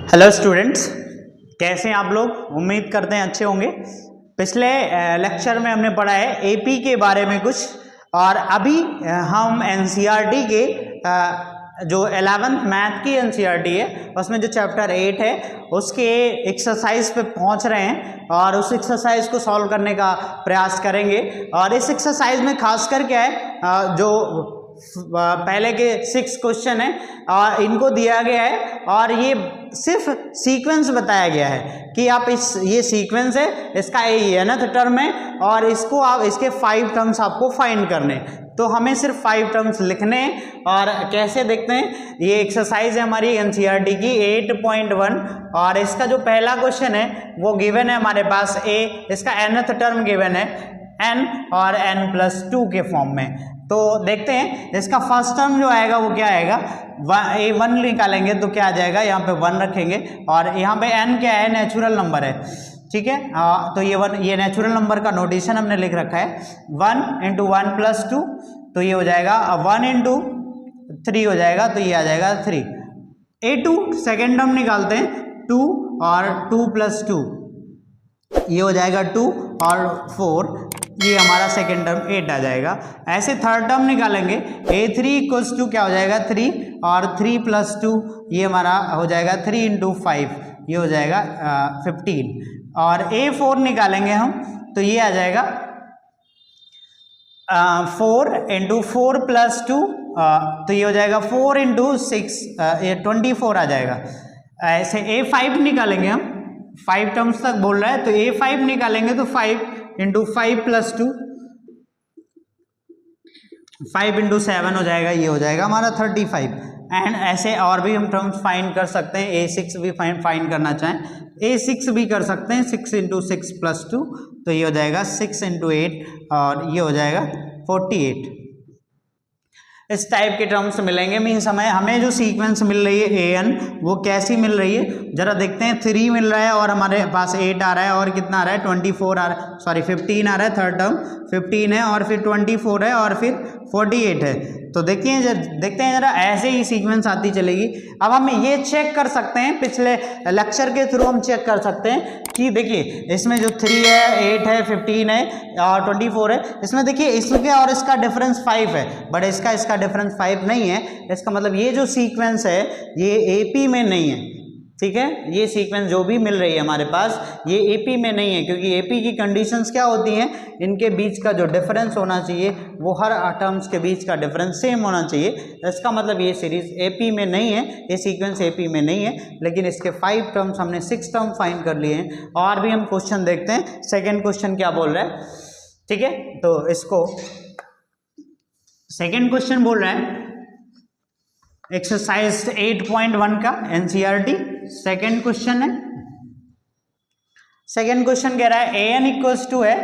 Hello students, कैसे हैं आप लोग। उम्मीद करते हैं अच्छे होंगे। पिछले लेक्चर में हमने पढ़ा है एपी के बारे में कुछ, और अभी हम एनसीईआरटी के जो 11th मैथ की एनसीईआरटी है उसमें जो चैप्टर 8 है उसके एक्सरसाइज पे पहुंच रहे हैं और उस एक्सरसाइज को सॉल्व करने का प्रयास करेंगे। और इस एक्सरसाइज में खासकर क्या है, जो पहले के 6 क्वेश्चन है और इनको दिया गया है और ये सिर्फ सीक्वेंस बताया गया है कि आप ये सीक्वेंस है, इसका ये nth टर्म है और इसको आप इसके 5 टर्म्स आपको फाइंड करने। तो हमें सिर्फ 5 टर्म्स लिखने हैं। और कैसे देखते हैं, ये एक्सरसाइज है हमारी एनसीईआरटी की 8.1 और इसका जो पहला क्वेश्चन है वो गिवन है हमारे पास a, इसका nth टर्म गिवन है n और n+2 के फॉर्म में। तो देखते हैं इसका फर्स्ट टर्म जो आएगा वो क्या आएगा, a1 निकालेंगे तो क्या आ जाएगा, यहाँ पे 1 रखेंगे और यहाँ पे n क्या है, नेचुरल नंबर है, ठीक है। तो ये नेचुरल नंबर का नोटेशन हमने लिख रखा है 1 × 1+2, तो ये हो जाएगा 1 × 3 हो जाएगा, तो ये आ जाएगा 3। a2 सेकेंड टर्म निकालते हैं 2 और 2+2, ये हो जाएगा 2 और 4, ये हमारा सेकेंड टर्म 8 आ जाएगा। ऐसे थर्ड टर्म निकालेंगे a3 = क्या हो जाएगा 3 और 3+2, ये हमारा हो जाएगा 3 × 5, ये हो जाएगा 15। और a4 निकालेंगे हम तो ये आ जाएगा 4 × 4+2, तो ये हो जाएगा 4 × 6, ये 24 आ जाएगा। ऐसे a5 निकालेंगे हम, 5 टर्म्स तक बोल रहा है तो a5 निकालेंगे तो 5 × 5+2, 5 × 7 हो जाएगा, ये हो जाएगा हमारा 35। एंड ऐसे और भी हम टर्म्स फाइंड कर सकते हैं, a6 भी फाइंड करना चाहें a6 भी कर सकते हैं, 6 × 6+2, तो ये हो जाएगा 6 × 8 और ये हो जाएगा 48। इस टाइप के टर्म्स मिलेंगे। मीन्स हमें जो सीक्वेंस मिल रही है an वो कैसी मिल रही है जरा देखते हैं। 3 मिल रहा है और हमारे पास 8 आ रहा है और कितना आ रहा है 24 आ रहा है, सॉरी 15 आ रहा है, थर्ड टर्म 15 है और फिर 24 है और फिर 48 है। तो देखते हैं जरा ऐसे ही सीक्वेंस आती चलेगी। अब हम ये चेक कर सकते हैं, पिछले लेक्चर के थ्रू हम चेक कर सकते हैं कि देखिए इसमें जो 3 है, 8 है, 15 है और 24 है, इसमें देखिए इसके और इसका डिफरेंस 5 है, बट इसका डिफरेंस 5 नहीं है। इसका मतलब ये जो सीक्वेंस है ये एपी में नहीं है, ठीक है। ये सीक्वेंस जो भी मिल रही है हमारे पास ये एपी में नहीं है, क्योंकि एपी की कंडीशंस क्या होती हैं, इनके बीच का जो डिफरेंस होना चाहिए वो हर टर्म्स के बीच का डिफरेंस सेम होना चाहिए। इसका मतलब ये सीरीज एपी में नहीं है, ये सीक्वेंस एपी में नहीं है, लेकिन इसके 5 टर्म्स हमने 6 टर्म फाइंड कर लिए हैं। और भी हम क्वेश्चन देखते हैं, सेकेंड क्वेश्चन क्या बोल रहा है, ठीक है। तो इसको सेकेंड क्वेश्चन बोल रहा है एक्सरसाइज 8.1 का एनसीईआरटी सेकेंड क्वेश्चन है। सेकेंड क्वेश्चन कह रहा है an = है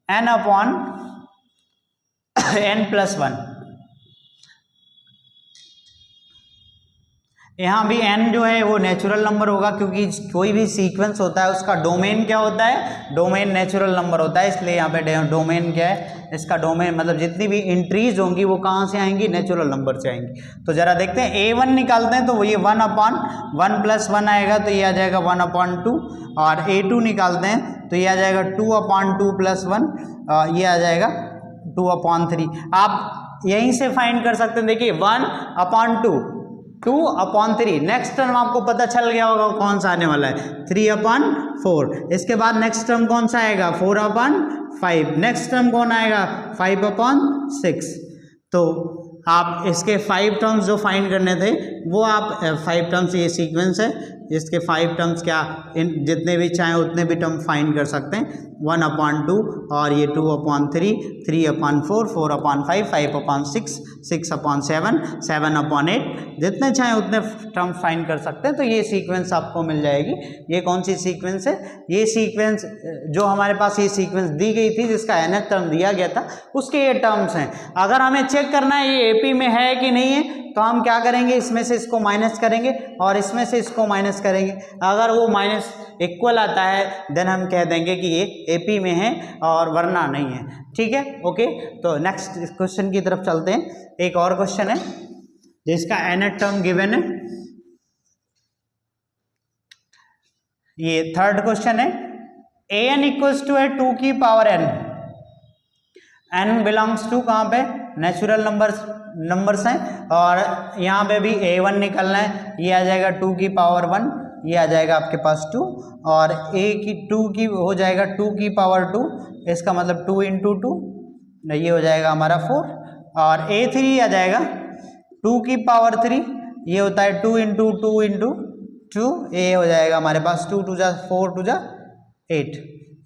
n/n+1। यहाँ भी n जो है वो नेचुरल नंबर होगा, क्योंकि कोई भी सीक्वेंस होता है उसका डोमेन क्या होता है, डोमेन नेचुरल नंबर होता है, इसलिए यहाँ पे डोमेन क्या है, इसका डोमेन मतलब जितनी भी एंट्रीज होंगी वो कहाँ से आएंगी, नेचुरल नंबर से आएंगी। तो जरा देखते हैं a1 निकालते हैं तो ये 1/1+1 आएगा, तो ये आ जाएगा 1/2। और a2 निकालते हैं तो ये आ जाएगा 2/2+1, ये आ जाएगा 2/3। आप यहीं से फाइंड कर सकते हैं, देखिए 1/2, 2/3। नेक्स्ट टर्म आपको पता चल गया होगा कौन सा आने वाला है, 3/4। इसके बाद नेक्स्ट टर्म कौन सा आएगा, 4/5। नेक्स्ट टर्म कौन आएगा, 5/6। तो आप इसके 5 टर्म्स जो फाइंड करने थे वो आप 5 टर्म्स, ये सीक्वेंस है, इसके 5 टर्म्स क्या, इन जितने भी चाहें उतने भी टर्म फाइंड कर सकते हैं। 1/2 और ये 2/3, 3/4, 4/5, 5/6, 6/7, 7/8, जितने चाहें उतने टर्म फाइंड कर सकते हैं। तो ये सीक्वेंस आपको मिल जाएगी। ये कौन सी सीक्वेंस है, ये सीक्वेंस जो हमारे पास ये सीक्वेंस दी गई थी जिसका nth टर्म दिया गया था उसके ये टर्म्स हैं। अगर हमें चेक करना है ये एपी में है कि नहीं है तो हम क्या करेंगे, इसमें से इसको माइनस करेंगे और इसमें से इसको माइनस करेंगे। अगर वो माइनस इक्वल आता है देन हम कह देंगे कि ये एपी में है और वरना नहीं है, ठीक है। ओके, तो नेक्स्ट क्वेश्चन की तरफ चलते हैं। एक और क्वेश्चन है जिसका nth टर्म गिवन है ये थर्ड क्वेश्चन है, ए एन इक्वल्स टू है 2 की power N, N belongs to कहाँ पे, नेचुरल नंबर्स हैं, और यहाँ पे भी a1 निकलना है, ये आ जाएगा 2 की पावर 1, ये आ जाएगा आपके पास 2, और a2 की हो जाएगा 2 की पावर 2, इसका मतलब 2 इंटू 2, ये हो जाएगा हमारा 4, और a3 आ जाएगा 2 की पावर 3, ये होता है 2 इंटू 2 इंटू 2, ये हो जाएगा हमारे पास 2 2 जा 4 2 जा 8,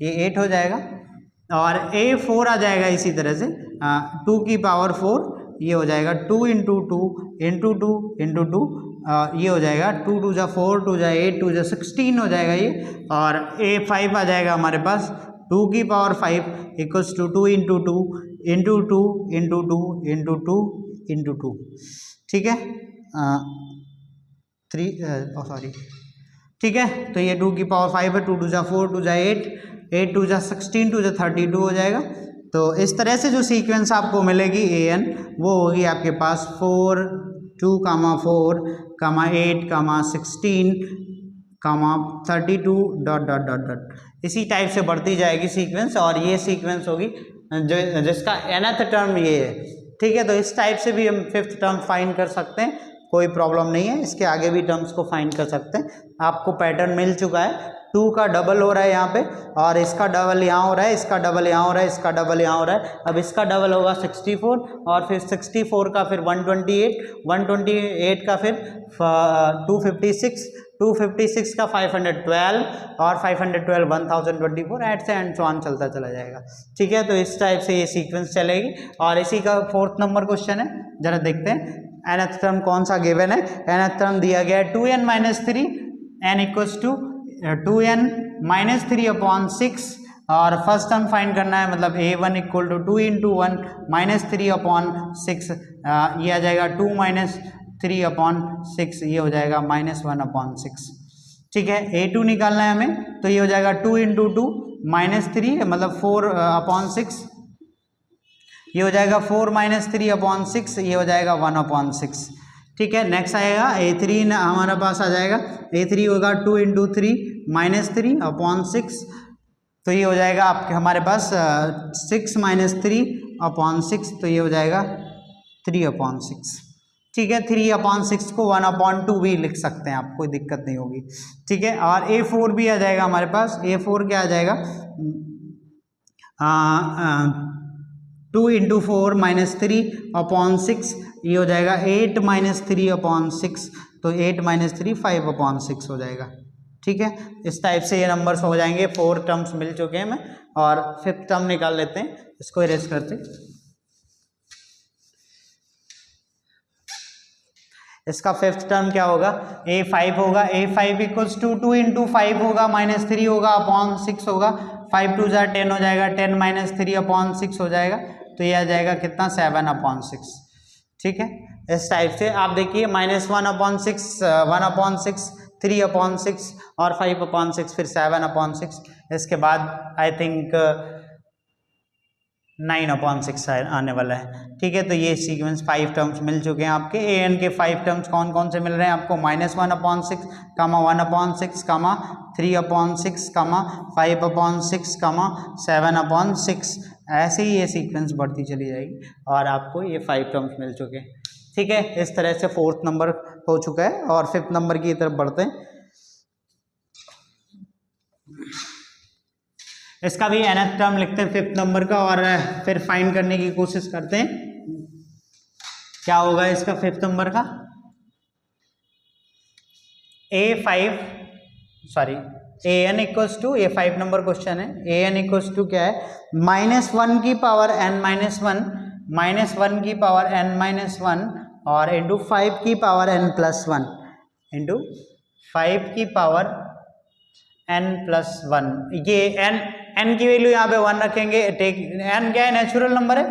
ये 8 हो जाएगा, और a4 आ जाएगा इसी तरह से 2 की पावर 4, ये हो जाएगा 2 इंटू 2 इंटू 2 इंटू 2, ये हो जाएगा 2 2 जा 4 2 जा 8 2 जा 16 हो जाएगा ये, और a5 आ जाएगा हमारे पास 2 की power 5 equals to 2 into 2 into 2 into 2 into 2 into 2, ठीक है, 3 सॉरी, ठीक है, तो ये 2 की पावर 5 है, 2 2 जा 4 2 जा 8 8 2 जा 16 2 जा 32 हो जाएगा। तो इस तरह से जो सीक्वेंस आपको मिलेगी ए एन, वो होगी आपके पास 4 2 4 8 16 32 डॉट डॉट डॉट डॉट, इसी टाइप से बढ़ती जाएगी सीक्वेंस, और ये सीक्वेंस होगी जो जिसका nth टर्म ये है, ठीक है। तो इस टाइप से भी हम 5th टर्म फाइंड कर सकते हैं, कोई प्रॉब्लम नहीं है, इसके आगे भी टर्म्स को फाइंड कर सकते हैं। आपको पैटर्न मिल चुका है, 2 का डबल हो रहा है यहाँ पे, और इसका डबल यहाँ हो रहा है, इसका डबल यहाँ हो रहा है, इसका डबल यहाँ हो रहा है। अब इसका डबल होगा 64, और फिर 64 का फिर 128, 128 का फिर 256, 256 का 512, और 512 1024, एट से एंड सो ऑन चलता चला जाएगा, ठीक है। तो इस टाइप से ये सीक्वेंस चलेगी, और इसी का 4th नंबर क्वेश्चन है, जरा देखते हैं nth टर्म कौन सा गिवन है। nth टर्म दिया गया है 2n - 3, n equals to 2n - 3 upon 6, और फर्स्ट टर्म फाइंड करना है, मतलब a1 equal to 2 into 1 -3 upon 6, ये आ जाएगा 2 - 3 अपॉन 6, ये हो जाएगा -1 अपॉन 6, ठीक है। a2 निकालना है हमें, तो ये हो जाएगा 2 इंटू 2 -3, मतलब 4 अपॉन 6, ये हो जाएगा 4 - 3 अपॉन 6, ये हो जाएगा 1 अपॉन 6, ठीक है। नेक्स्ट आएगा a3 हमारा पास आ जाएगा, a3 होगा 2 इंटू 3 -3 अपॉन 6, तो ये हो जाएगा आपके हमारे पास 6 - 3 अपॉन 6, तो ये हो जाएगा 3 अपॉन 6, ठीक है। 3 अपॉन 6 को 1 अपॉन 2 भी लिख सकते हैं आप, कोई दिक्कत नहीं होगी, ठीक है। और a4 भी आ जाएगा हमारे पास, a4 क्या आ जाएगा 2 इंटू 4 -3 अपॉन 6, ये हो जाएगा 8 - 3 अपॉन 6, तो 8 - 3 5 अपॉन 6 हो जाएगा, ठीक है। इस टाइप से ये नंबर्स हो जाएंगे। 4 टर्म्स मिल चुके हैं हमें, और 5th टर्म निकाल लेते हैं, इसको इरेज करते हैं। इसका 5th टर्म क्या होगा, a5 होगा, a5 इक्वल्स टू 2 इंटू 5 होगा -3 होगा अपॉन 6 होगा, 5 2 जा 10 हो जाएगा, 10 - 3 अपॉन 6 हो जाएगा, तो ये आ जाएगा कितना 7 अपॉन 6, ठीक है। इस टाइप से आप देखिए -1 अपॉन 6, 1 अपॉन 6, 3 अपॉन 6, और 5 अपॉन 6, फिर 7 अपॉन 6, इसके बाद आई थिंक 9 अपॉन 6 आने वाला है, ठीक है। तो ये सीक्वेंस 5 टर्म्स मिल चुके हैं आपके। ए एन के 5 टर्म्स कौन कौन से मिल रहे हैं आपको, -1 upon 6, 1 upon 6, 3 upon 6, 5 upon 6, 7 upon 6, ऐसे ही ये सीक्वेंस बढ़ती चली जाएगी, और आपको ये 5 टर्म्स मिल चुके हैं, ठीक है। इस तरह से 4th नंबर हो चुका है, और 5th नंबर की तरफ बढ़ते हैं। इसका भी nth टर्म लिखते हैं 5th नंबर का, और फिर फाइंड करने की कोशिश करते हैं क्या होगा इसका 5th नंबर का। an इक्वल्स टू, ये 5 नंबर क्वेश्चन है, an इक्वल्स टू क्या है, -1 की पावर n - 1, -1 की पावर n - 1, और इंटू 5 की पावर n + 1, इंटू 5 की पावर n + 1, ये n की वैल्यू यहाँ पे 1 रखेंगे। टेक n क्या है, नेचुरल नंबर है,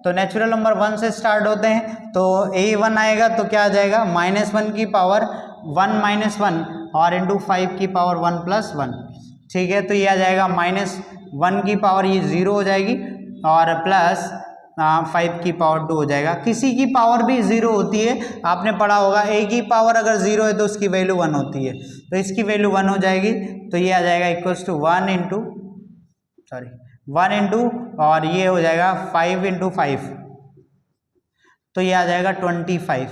तो नेचुरल नंबर 1 से स्टार्ट होते हैं, तो a1 आएगा, तो क्या आ जाएगा -1 की पावर 1 - 1, और इंटू 5 की पावर 1 + 1, ठीक है। तो ये आ जाएगा -1 की पावर, ये 0 हो जाएगी, और प्लस 5 की पावर 2 हो जाएगा। किसी की पावर भी 0 होती है, आपने पढ़ा होगा a की पावर अगर 0 है तो उसकी वैल्यू 1 होती है, तो इसकी वैल्यू 1 हो जाएगी। तो ये आ जाएगा इक्वल्स टू 1 इंटू और ये हो जाएगा 5 इंटू 5, तो ये आ जाएगा 25।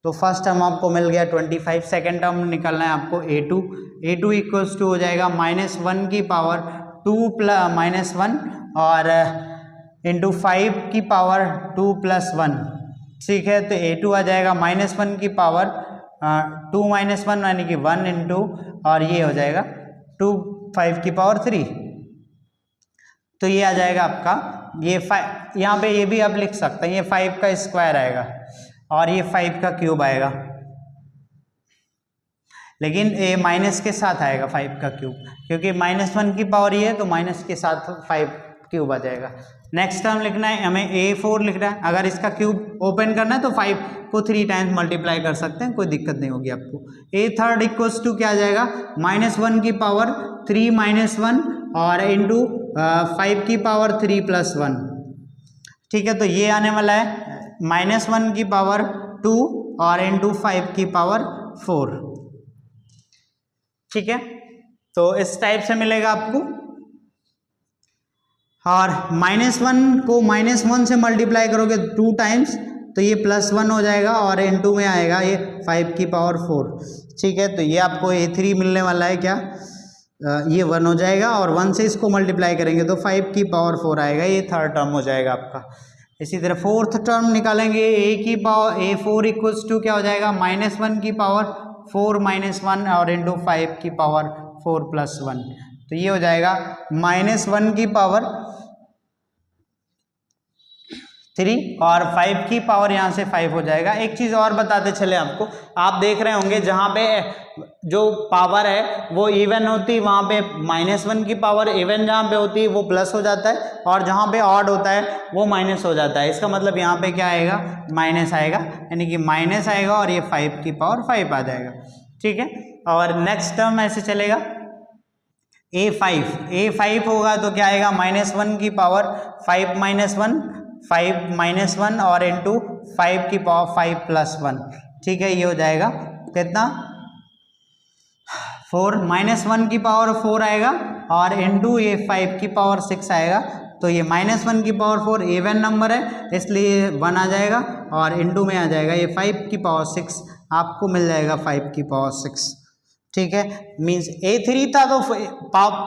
तो फर्स्ट टर्म आपको मिल गया 25, सेकेंड टर्म निकालना है आपको a2 इक्वल्स टू हो जाएगा -1 की पावर 2 प्लस -1 और इंटू 5 की पावर 2 + 1, ठीक है। तो a2 आ जाएगा -1 की पावर 2 - 1 यानी कि 1 इंटू और ये हो जाएगा 2 5 की पावर 3, तो ये आ जाएगा आपका ये 5, यहाँ पे ये भी आप लिख सकते हैं, ये 5 का स्क्वायर आएगा और ये 5 का क्यूब आएगा, लेकिन ये माइनस के साथ आएगा 5 का क्यूब, क्योंकि -1 की पावर ये है तो माइनस के साथ 5 क्यूब आ जाएगा। नेक्स्ट टर्म लिखना है हमें a4 लिखना है। अगर इसका क्यूब ओपन करना है तो 5 को 3 टाइम्स मल्टीप्लाई कर सकते हैं, कोई दिक्कत नहीं होगी आपको। a3 इक्वल्स टू क्या आ जाएगा -1 की पावर 3 - 1 और इंटू 5 की पावर 3 + 1, ठीक है। तो ये आने वाला है -1 की पावर 2 और इंटू 5 की पावर 4, ठीक है। तो इस टाइप से मिलेगा आपको, और -1 को -1 से मल्टीप्लाई करोगे 2 टाइम्स तो ये +1 हो जाएगा और इनटू में आएगा ये 5 की पावर 4, ठीक है। तो ये आपको a3 मिलने वाला है, क्या ये 1 हो जाएगा और 1 से इसको मल्टीप्लाई करेंगे तो 5 की पावर 4 आएगा, ये थर्ड टर्म हो जाएगा आपका। इसी तरह फोर्थ टर्म निकालेंगे, a4 इक्वल्स टू क्या हो जाएगा -1 की पावर 4 - 1 और इंटू 5 की पावर 4 + 1, तो ये हो जाएगा -1 की पावर 3 और 5 की पावर यहाँ से 5 हो जाएगा। एक चीज़ और बताते चले आपको, आप देख रहे होंगे जहाँ पे जो पावर है वो इवन होती है, वहाँ पे -1 की पावर इवन जहाँ पे होती है वो प्लस हो जाता है, और जहाँ पे ऑड होता है वो माइनस हो जाता है। इसका मतलब यहाँ पे क्या आएगा, माइनस आएगा, यानी कि माइनस आएगा और ये 5 की पावर 5 आ जाएगा, ठीक है। और नेक्स्ट टर्म ऐसे चलेगा, a5 होगा तो क्या आएगा -1 की पावर 5 - 1 और इंटू 5 की पावर 5 + 1, ठीक है। ये हो जाएगा कितना 4 -1 की पावर 4 आएगा और इंटू ये 5 की पावर 6 आएगा, तो ये -1 की पावर 4 इवन नंबर है इसलिए 1 आ जाएगा और इंटू में आ जाएगा ये 5 की पावर 6, आपको मिल जाएगा 5 की पावर 6, ठीक है। मीन्स a3 था तो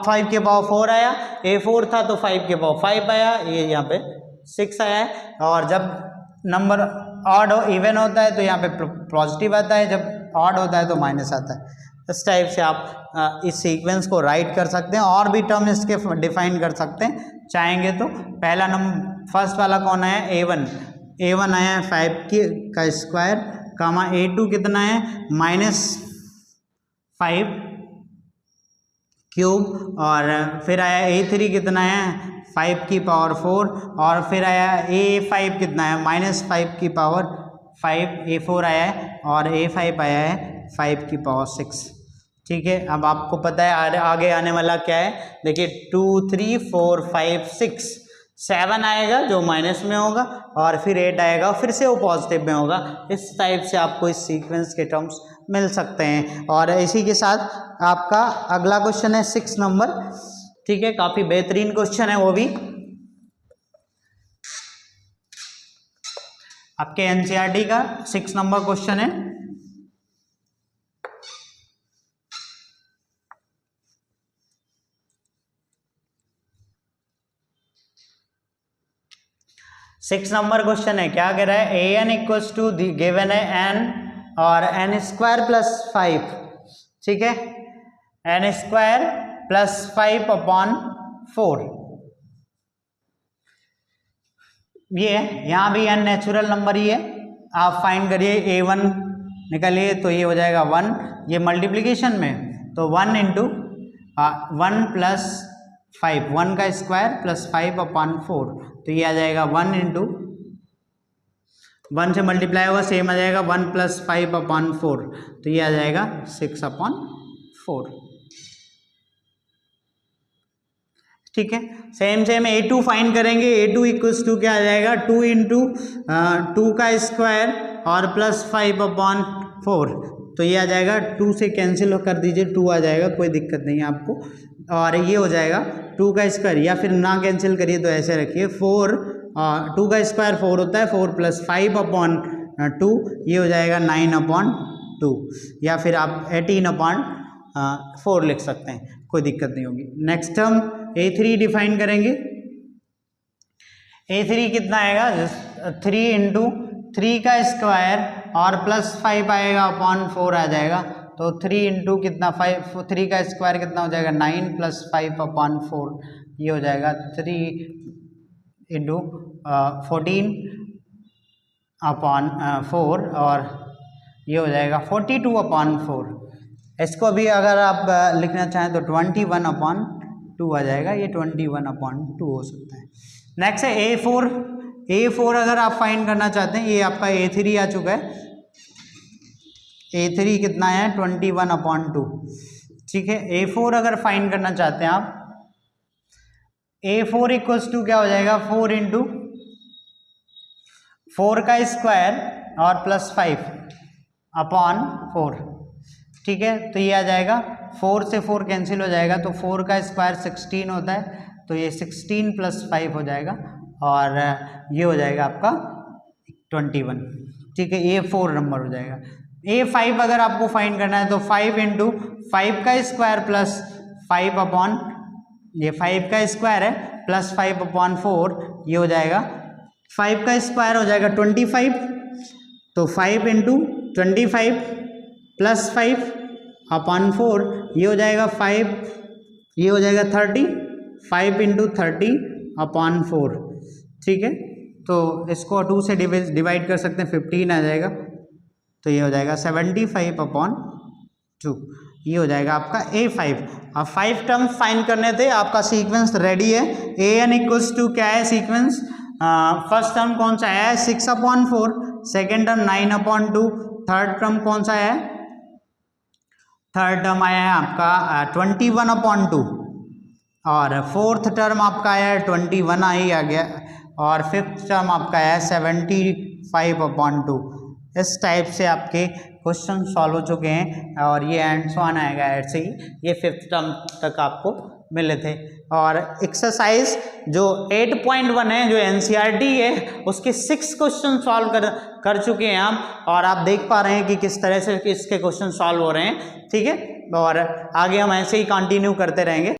5 के पावर 4 आया, a4 था तो 5 के पावर 5 आया, ये यहाँ पे 6 आया है। और जब नंबर ऑड इवन होता है तो यहाँ पे पॉजिटिव आता है, जब ऑड होता है तो माइनस आता है। इस टाइप से आप इस सीक्वेंस को राइट कर सकते हैं, और भी टर्म इसके डिफाइन कर सकते हैं चाहेंगे तो। पहला नंबर फर्स्ट वाला कौन है, a1 आया है 5 का स्क्वायर, कामा a2 कितना है -5 क्यूब, और फिर आया a3 कितना है 5 की पावर 4, और फिर आया a5 कितना है -5 की पावर 5, a4 आया है और a5 आया है 5 की पावर 6, ठीक है। अब आपको पता है आगे आने वाला क्या है, देखिए 2 3 4 5 6 7 आएगा जो माइनस में होगा, और फिर 8 आएगा फिर से वो पॉजिटिव में होगा। इस टाइप से आपको इस सीक्वेंस के टर्म्स मिल सकते हैं। और इसी के साथ आपका अगला क्वेश्चन है 6 नंबर, ठीक है, काफी बेहतरीन क्वेश्चन है, वो भी आपके एनसीईआरटी का 6 नंबर क्वेश्चन है। सिक्स नंबर क्वेश्चन है, क्या कह रहा है, an इक्वल्स टू गिवन है n और n² + 5, ठीक है, n² + 5/4, ये है। यहाँ भी n नेचुरल नंबर ही है, आप फाइंड करिए, a1 निकालिए तो ये हो जाएगा 1, ये मल्टीप्लिकेशन में तो 1 × 1 + 5, 1 का स्क्वायर + 5/4, तो ये आ जाएगा 1 × 1 से मल्टीप्लाई होगा सेम आ जाएगा 1 + 5/4, तो ये आ जाएगा 6/4, ठीक है। सेम A2 फाइंड करेंगे। A2 इक्वल्स टू क्या आ जाएगा, 2 इंटू 2 का स्क्वायर और प्लस 5/4, तो ये आ जाएगा 2 से कैंसिल कर दीजिए, 2 आ जाएगा, कोई दिक्कत नहीं है आपको। और ये हो जाएगा 2 का स्क्वायर, या फिर ना कैंसिल करिए तो ऐसे रखिए 4, 2 का स्क्वायर 4 होता है, 4 प्लस 5/2, ये हो जाएगा 9/2, या फिर आप 18/4 लिख सकते हैं, कोई दिक्कत नहीं होगी। नेक्स्ट हम A3 डिफाइन करेंगे। A3 कितना आएगा, 3 इंटू 3 का स्क्वायर और प्लस 5 आएगा अपॉन 4 आ जाएगा, तो 3 इंटू कितना 5, 3 का स्क्वायर कितना हो जाएगा 9 प्लस 5/4, ये हो जाएगा 3 इंटू 14/4 और ये हो जाएगा 42/4। इसको भी अगर आप लिखना चाहें तो 21/2 आ जाएगा, ये 21/2 हो सकता है। नेक्स्ट है A4। A4 अगर आप फाइंड करना चाहते हैं, ये आपका A3 आ चुका है। A3 कितना है 21/2, ठीक है। A4 अगर फाइंड करना चाहते हैं आप, A4 इक्वल्स टू क्या हो जाएगा, 4 इंटू 4 का स्क्वायर और प्लस 5/4, ठीक है। तो ये आ जाएगा 4 से 4 कैंसिल हो जाएगा, तो 4 का स्क्वायर 16 होता है, तो ये 16 प्लस 5 हो जाएगा और ये हो जाएगा आपका 21, ठीक है। A4 नंबर हो जाएगा। A5 अगर आपको फाइंड करना है तो 5 इंटू 5 का स्क्वायर प्लस 5 ये 5 का स्क्वायर है प्लस 5/4, ये हो जाएगा 5 का स्क्वायर हो जाएगा 25, तो 5 इंटू 25 प्लस 5/4, ये हो जाएगा 5, ये हो जाएगा 30, 5 इंटू 30/4, ठीक है। तो इसको 2 से डिवाइड कर सकते हैं, 15 आ जाएगा, तो ये हो जाएगा 75/2, ये हो जाएगा आपका A5। अब 5 टर्म्स फाइंड करने थे, आपका सीक्वेंस रेडी है। AN इक्वल्स टू क्या है सीक्वेंस, फर्स्ट टर्म कौन सा है 6/4, सेकेंड टर्म 9/2, थर्ड टर्म कौन सा है, थर्ड टर्म आया है आपका 21/2 और फोर्थ टर्म आपका आया है 21 ही आ गया, और फिफ्थ टर्म आपका आया है 75/2। इस टाइप से आपके क्वेश्चन सॉल्व हो चुके हैं और ये एंड ऑन आएगा ऐसे ही, ये फिफ्थ टर्म तक आपको मिले थे। और एक्सरसाइज जो 8.1 है, जो NCERT है, उसके 6 क्वेश्चन सॉल्व कर चुके हैं हम, और आप देख पा रहे हैं कि किस तरह से इसके क्वेश्चन सॉल्व हो रहे हैं, ठीक है। और आगे हम ऐसे ही कंटिन्यू करते रहेंगे।